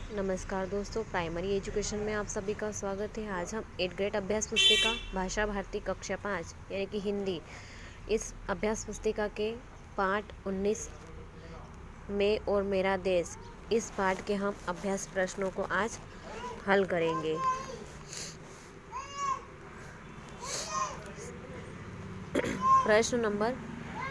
नमस्कार दोस्तों, primary education में आप सभी का स्वागत है। आज हम 8th ग्रेड अभ्यास पुस्तिका भाषा भारती कक्षा 5 यानी कि हिंदी, इस अभ्यास पुस्तिका के पाठ 19 में और मेरा देश, इस पाठ के हम अभ्यास प्रश्नों को आज हल करेंगे। प्रश्न नंबर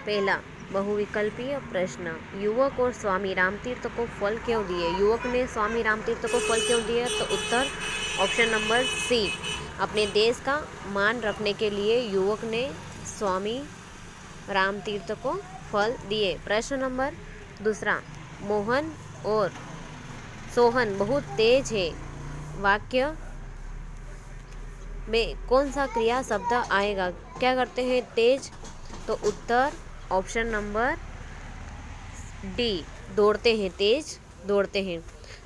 पहला, बहुविकल्पीय प्रश्न। युवक और स्वामी रामतीर्थ को फल क्यों दिए? युवक ने स्वामी रामतीर्थ को फल क्यों दिए? तो उत्तर ऑप्शन नंबर सी, अपने देश का मान रखने के लिए युवक ने स्वामी रामतीर्थ को फल दिए। प्रश्न नंबर दूसरा, मोहन और सोहन बहुत तेज है, वाक्य में कौन सा क्रिया शब्द आएगा? क्या करते हैं तेज? तो उत्तर ऑप्शन नंबर डी, दौड़ते हैं, तेज दौड़ते हैं।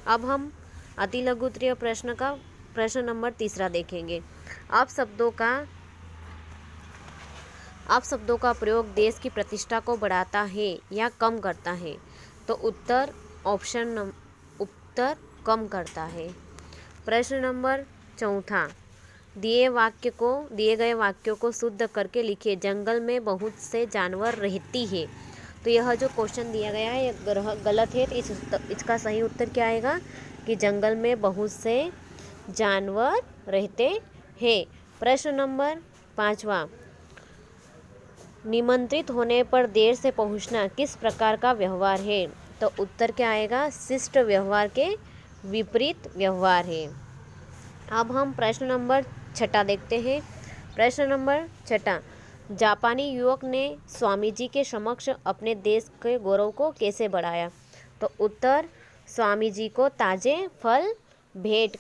अब हम अति लघु उत्तरीय प्रश्न का प्रश्न नंबर तीसरा देखेंगे। आप शब्दों का प्रयोग देश की प्रतिष्ठा को बढ़ाता है या कम करता है? तो उत्तर कम करता है। प्रश्न नंबर चौथा, दिए गए वाक्यों को शुद्ध करके लिखिए। जंगल में बहुत से जानवर रहती है। तो यह जो क्वेश्चन दिया गया है यह गलत है। तो इसका सही उत्तर क्या आएगा कि जंगल में बहुत से जानवर रहते हैं। प्रश्न नंबर पाँचवा, निमंत्रित होने पर देर से पहुंचना किस प्रकार का व्यवहार है? तो उत्तर क्या आएगा? शिष्ट व्यवहार के विपरीत व्यवहार है। अब हम प्रश्न नंबर छठा देखते हैं। प्रश्न नंबर छठा, जापानी युवक ने स्वामी जी के समक्ष अपने देश के गौरव को कैसे बढ़ाया? तो उत्तर स्वामी जी को ताजे फल भेंट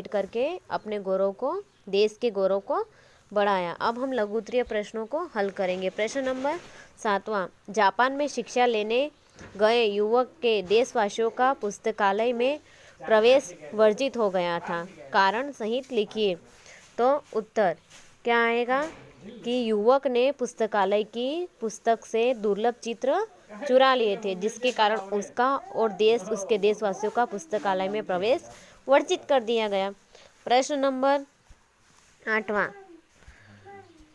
करके अपने गौरव को, देश के गौरव को बढ़ाया। अब हम लघु उत्तरीय प्रश्नों को हल करेंगे। प्रश्न नंबर सातवां, जापान में शिक्षा लेने गए युवक के देशवासियों का पुस्तकालय में प्रवेश वर्जित हो गया था, कारण सहित लिखिए। तो उत्तर क्या आएगा कि युवक ने पुस्तकालय की पुस्तक से दुर्लभ चित्र चुरा लिए थे, जिसके कारण उसका और उसके देशवासियों का पुस्तकालय में प्रवेश वर्जित कर दिया गया। प्रश्न नंबर आठवां,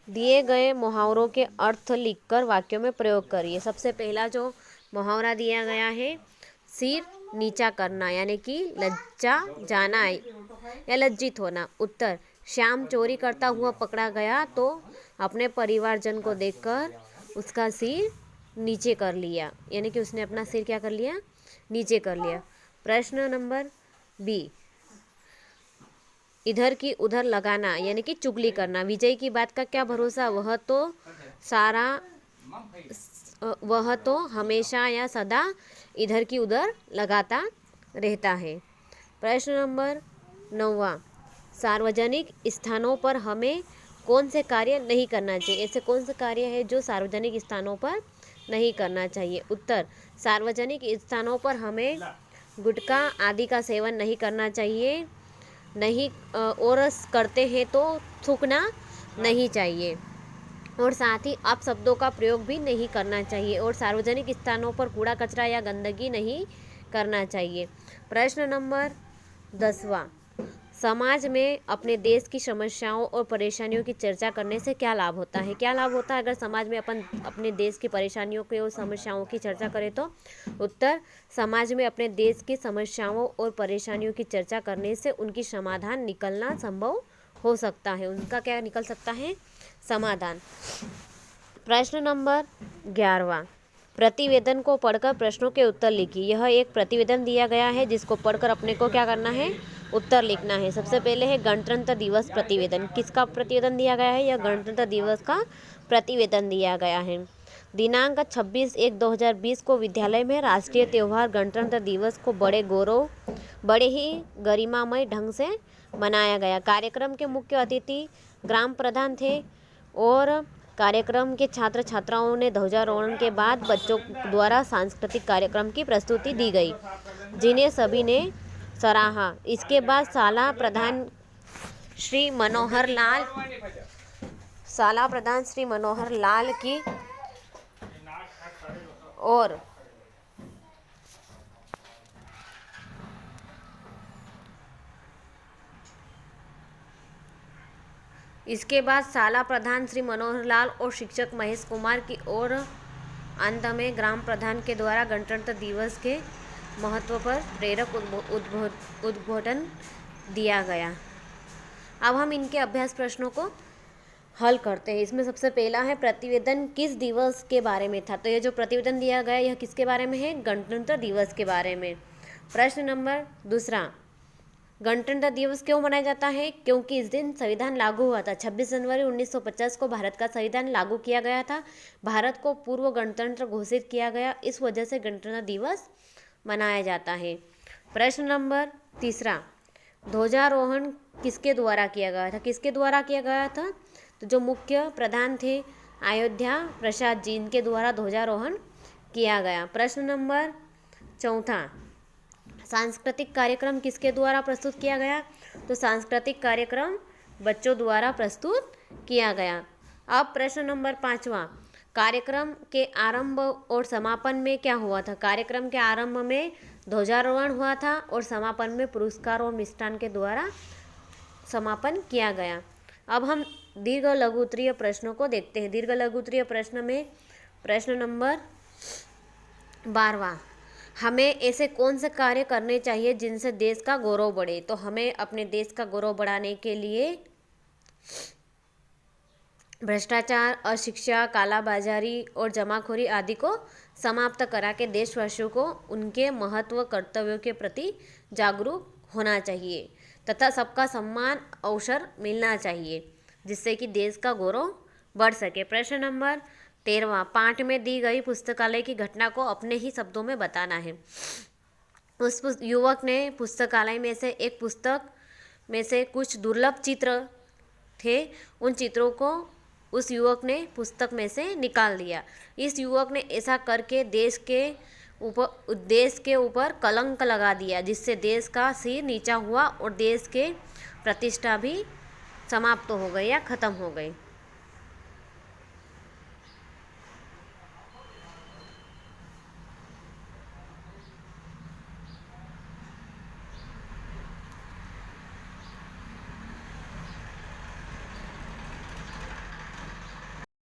दिए गए मुहावरों के अर्थ लिखकर वाक्यों में प्रयोग करिए। सबसे पहला जो मुहावरा दिया गया है, सिर नीचा करना, यानी कि लज्जा जाना या लज्जित होना। उत्तर, श्याम चोरी करता हुआ पकड़ा गया तो अपने परिवारजन को देखकर उसका सिर नीचे कर लिया, यानी कि उसने अपना सिर क्या कर लिया? नीचे कर लिया। प्रश्न नंबर बी, इधर की उधर लगाना, यानी कि चुगली करना। विजय की बात का क्या भरोसा, वह तो हमेशा या सदा इधर की उधर लगाता रहता है। प्रश्न नंबर 9वां, सार्वजनिक स्थानों पर हमें कौन से कार्य नहीं करना चाहिए? ऐसे कौन से कार्य है जो सार्वजनिक स्थानों पर नहीं करना चाहिए? उत्तर, सार्वजनिक स्थानों पर हमें गुटखा आदि का सेवन नहीं करना चाहिए, और करते हैं तो थूकना नहीं चाहिए, और साथ ही अपशब्दों का प्रयोग भी नहीं करना चाहिए, और सार्वजनिक स्थानों पर कूड़ा कचरा या गंदगी नहीं करना चाहिए। प्रश्न नंबर 10वां, समाज में अपने देश की समस्याओं और परेशानियों की चर्चा करने से क्या लाभ होता है? क्या लाभ होता है अगर समाज में अपन अपने देश की परेशानियों की और समस्याओं की चर्चा करें? तो उत्तर, समाज में अपने देश की समस्याओं और परेशानियों की चर्चा करने से उनकी समाधान निकलना संभव हो सकता है। उनका क्या निकल सकता है? समाधान। प्रश्न नंबर 11वां, प्रतिवेदन को पढ़कर प्रश्नों के उत्तर लिखिए। यह एक प्रतिवेदन दिया गया है जिसको पढ़कर अपने को क्या करना है? उत्तर लिखना है। सबसे पहले है गणतंत्र दिवस प्रतिवेदन। किसका प्रतिवेदन दिया गया है? यह गणतंत्र दिवस का प्रतिवेदन दिया गया है। दिनांक 26/1/2020 को विद्यालय में राष्ट्रीय त्यौहार गणतंत्र दिवस को बड़े ही गरिमामय ढंग से मनाया गया। कार्यक्रम के मुख्य अतिथि ग्राम प्रधान थे, और कार्यक्रम के छात्र छात्राओं ने ध्वजारोहण के बाद बच्चों द्वारा सांस्कृतिक कार्यक्रम की प्रस्तुति दी गई, जिन्हें सभी ने सराहा। इसके बाद शाला प्रधान श्री मनोहर लाल की और इसके बाद शाला प्रधान श्री मनोहर लाल और शिक्षक महेश कुमार की ओर अंत में ग्राम प्रधान के द्वारा गणतंत्र दिवस के महत्व पर प्रेरक उद्बोधन दिया गया। अब हम इनके अभ्यास प्रश्नों को हल करते हैं। इसमें सबसे पहला है प्रतिवेदन किस दिवस के बारे में था। तो ये जो प्रतिवेदन दिया गया यह किसके बारे में है, गणतंत्र दिवस के बारे में। प्रश्न नंबर दूसरा, गणतंत्र दिवस क्यों मनाया जाता है? क्योंकि इस दिन संविधान लागू हुआ था। 26 जनवरी 1950 को भारत का संविधान लागू किया गया था। भारत को पूर्व गणतंत्र घोषित किया गया, इस वजह से गणतंत्र दिवस मनाया जाता है। प्रश्न नंबर तीसरा, ध्वजारोहण किसके द्वारा किया गया था? किसके द्वारा किया गया था? तो जो मुख्य प्रधान थे अयोध्या प्रसाद जी, इनके द्वारा ध्वजारोहण किया गया। प्रश्न नंबर चौथा, सांस्कृतिक कार्यक्रम किसके द्वारा प्रस्तुत किया गया? तो सांस्कृतिक कार्यक्रम बच्चों द्वारा प्रस्तुत किया गया। अब प्रश्न नंबर पाँचवा, कार्यक्रम के आरंभ और समापन में क्या हुआ था? कार्यक्रम के आरंभ में ध्वजारोहण हुआ था और समापन में पुरस्कार और मिष्ठान के द्वारा समापन किया गया। अब हम दीर्घ लघु उत्तरीय प्रश्नों को देखते हैं। दीर्घ लघु उत्तरीय प्रश्न में प्रश्न नंबर 12, हमें ऐसे कौन से कार्य करने चाहिए जिनसे देश का गौरव बढ़े? तो हमें अपने देश का गौरव बढ़ाने के लिए भ्रष्टाचार, अशिक्षा, कालाबाजारी और जमाखोरी आदि को समाप्त करा के देशवासियों को उनके महत्व कर्तव्यों के प्रति जागरूक होना चाहिए तथा सबका सम्मान अवसर मिलना चाहिए, जिससे कि देश का गौरव बढ़ सके। प्रश्न नंबर 13, पाठ में दी गई पुस्तकालय की घटना को अपने ही शब्दों में बताना है। उस युवक ने पुस्तकालय में से एक पुस्तक में से कुछ दुर्लभ चित्र थे, उन चित्रों को उस युवक ने पुस्तक में से निकाल दिया। इस युवक ने ऐसा करके देश के ऊपर कलंक लगा दिया, जिससे देश का सिर नीचा हुआ और देश के प्रतिष्ठा भी समाप्त हो गई या खत्म हो गई।